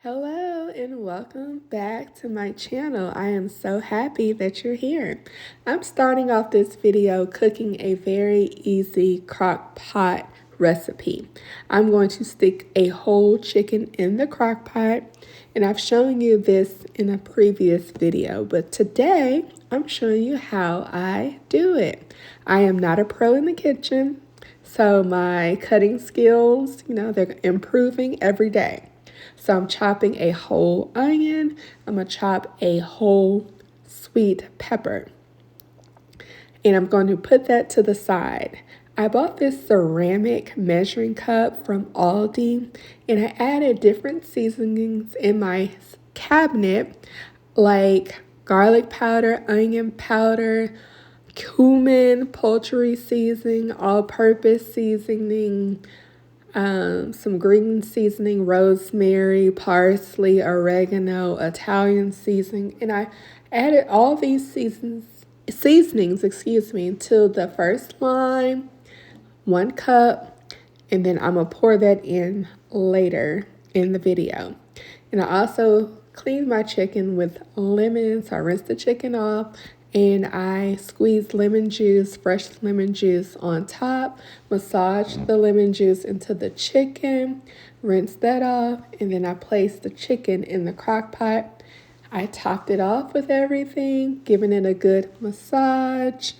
Hello and welcome back to my channel. I am so happy that you're here. I'm starting off this video cooking a very easy crock pot recipe. I'm going to stick a whole chicken in the crock pot, and I've shown you this in a previous video, but today I'm showing you how I do it. I am not a pro in the kitchen, so my cutting skills, they're improving every day. So I'm chopping a whole onion. I'm going to chop a whole sweet pepper. And I'm going to put that to the side. I bought this ceramic measuring cup from Aldi, and I added different seasonings in my cabinet, like garlic powder, onion powder, cumin, poultry seasoning, all-purpose seasoning, some green seasoning, rosemary, parsley, oregano, Italian seasoning, and I added all these seasonings, to the first line, 1 cup, and then I'm gonna pour that in later in the video. And I also cleaned my chicken with lemon, so I rinsed the chicken off, and I squeezed fresh lemon juice on top, massaged the lemon juice into the chicken, rinsed that off, and then I placed the chicken in the crock pot. I topped it off with everything, giving it a good massage,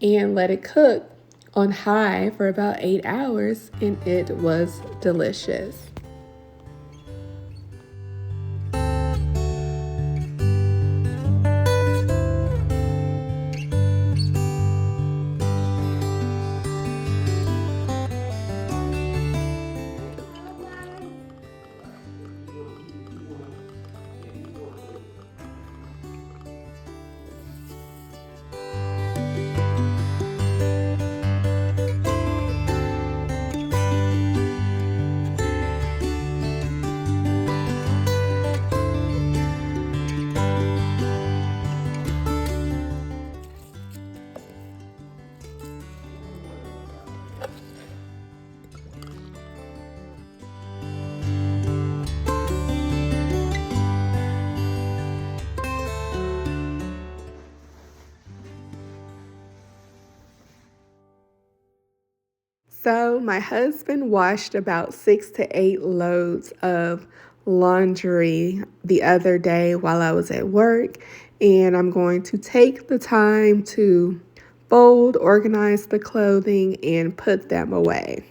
and let it cook on high for about 8 hours, and it was delicious. So my husband washed about 6 to 8 loads of laundry the other day while I was at work, and I'm going to take the time to fold, organize the clothing, and put them away.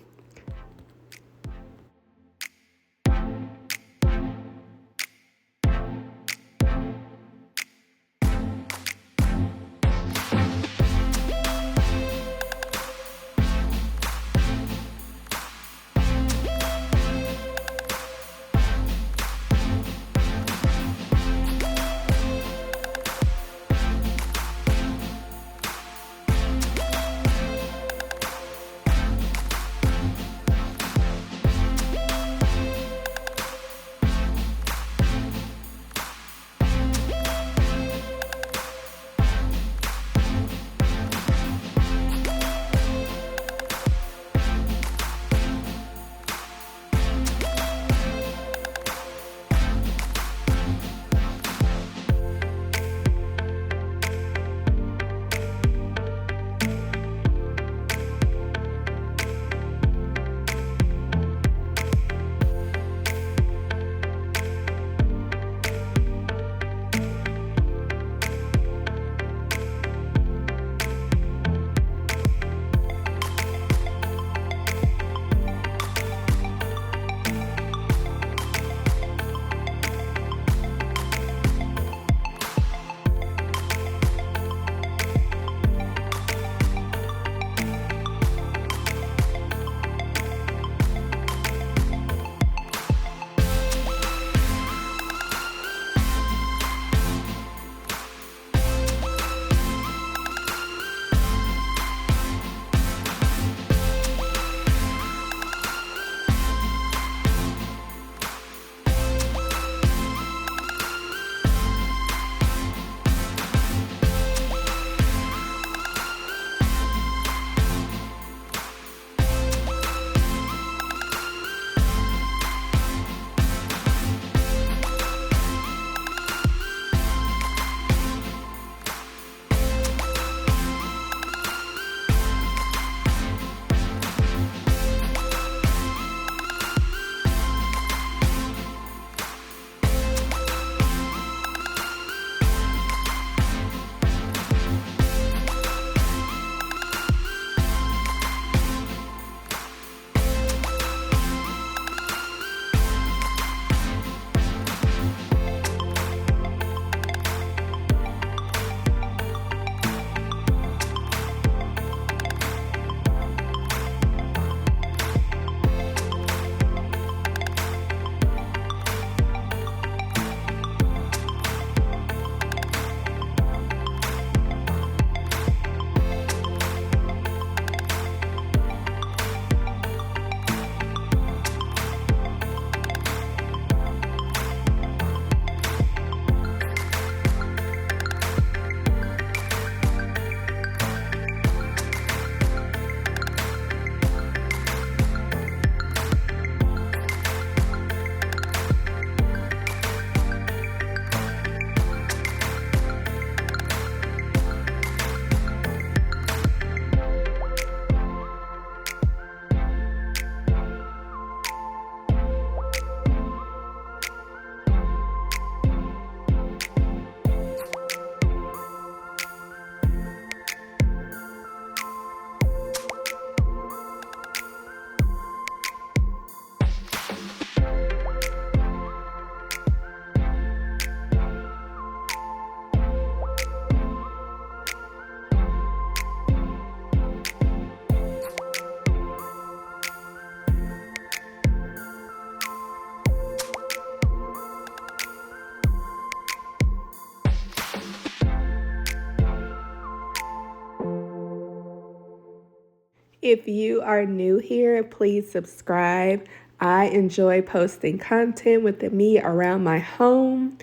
If you are new here, please subscribe. I enjoy posting content with me around my home,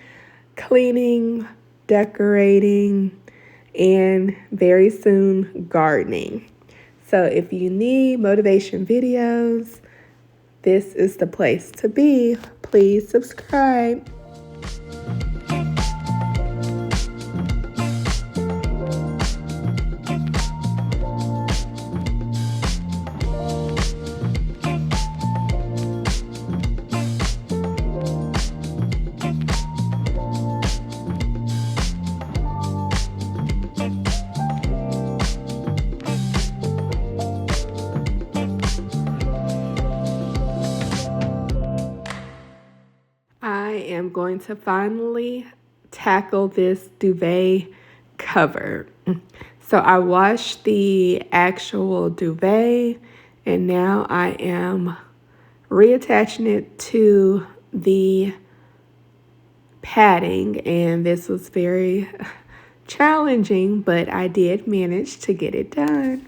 cleaning, decorating, and very soon gardening. So if you need motivation videos, this is the place to be. Please subscribe. I am going to finally tackle this duvet cover. So I washed the actual duvet and now I am reattaching it to the padding, and this was very challenging, but I did manage to get it done.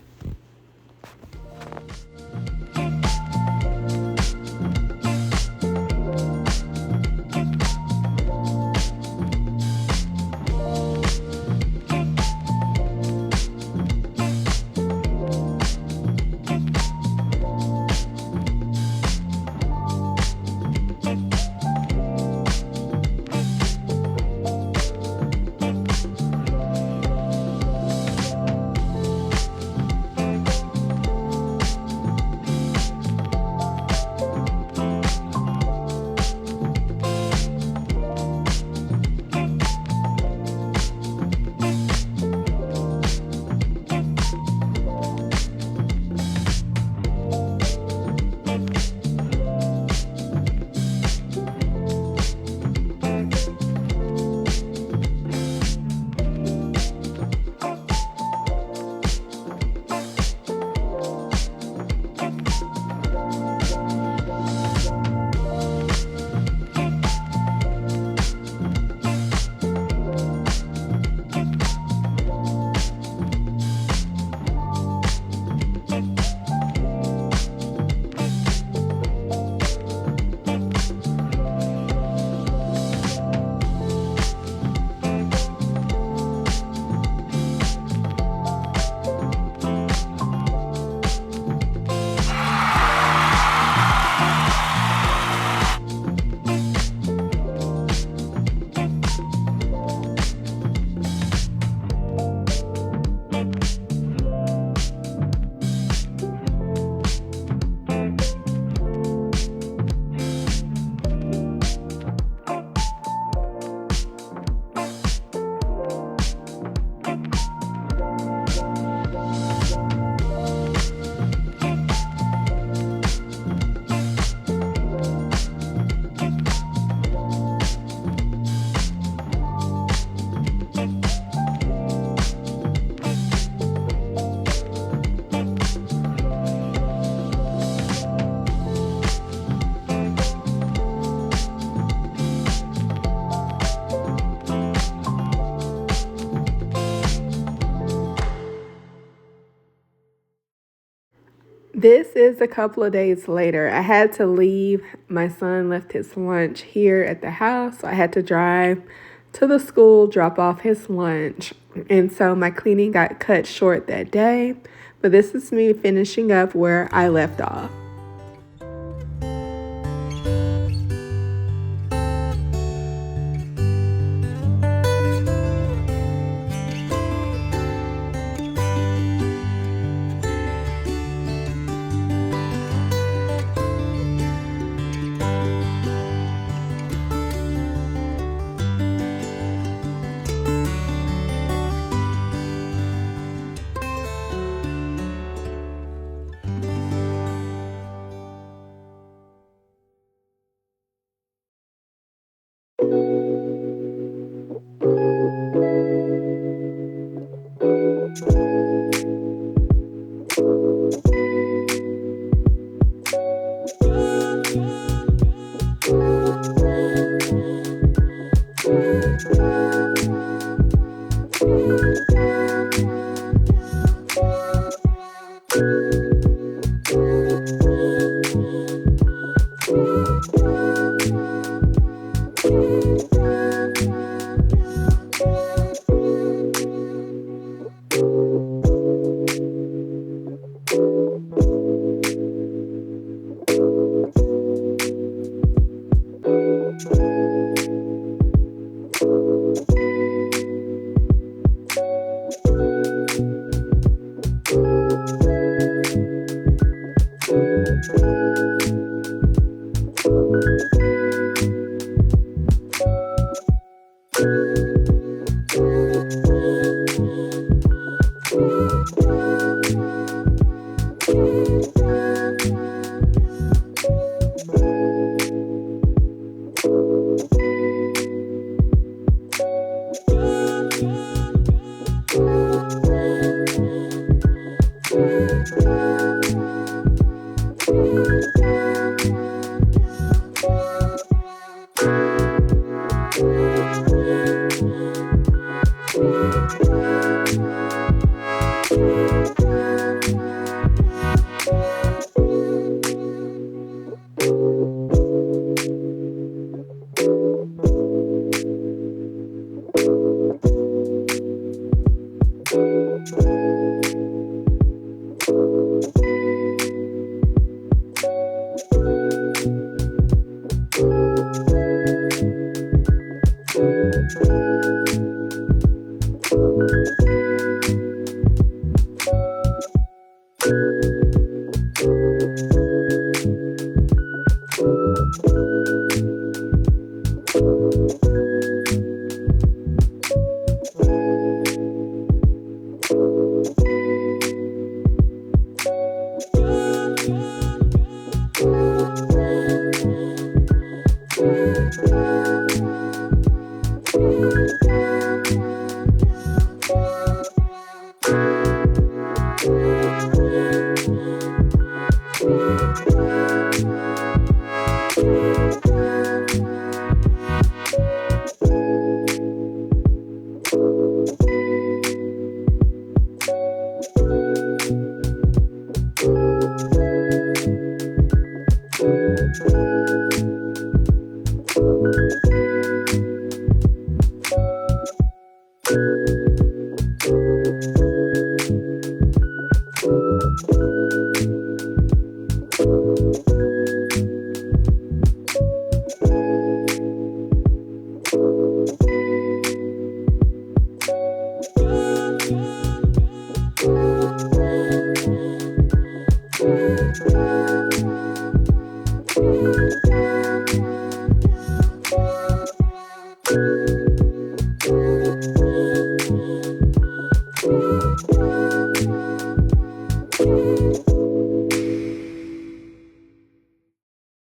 This is a couple of days later. I had to leave. My son left his lunch here at the house. So I had to drive to the school, drop off his lunch. And so my cleaning got cut short that day. But this is me finishing up where I left off.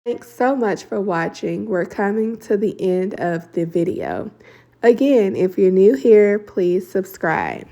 Thanks so much for watching. We're coming to the end of the video. Again, if you're new here, please subscribe.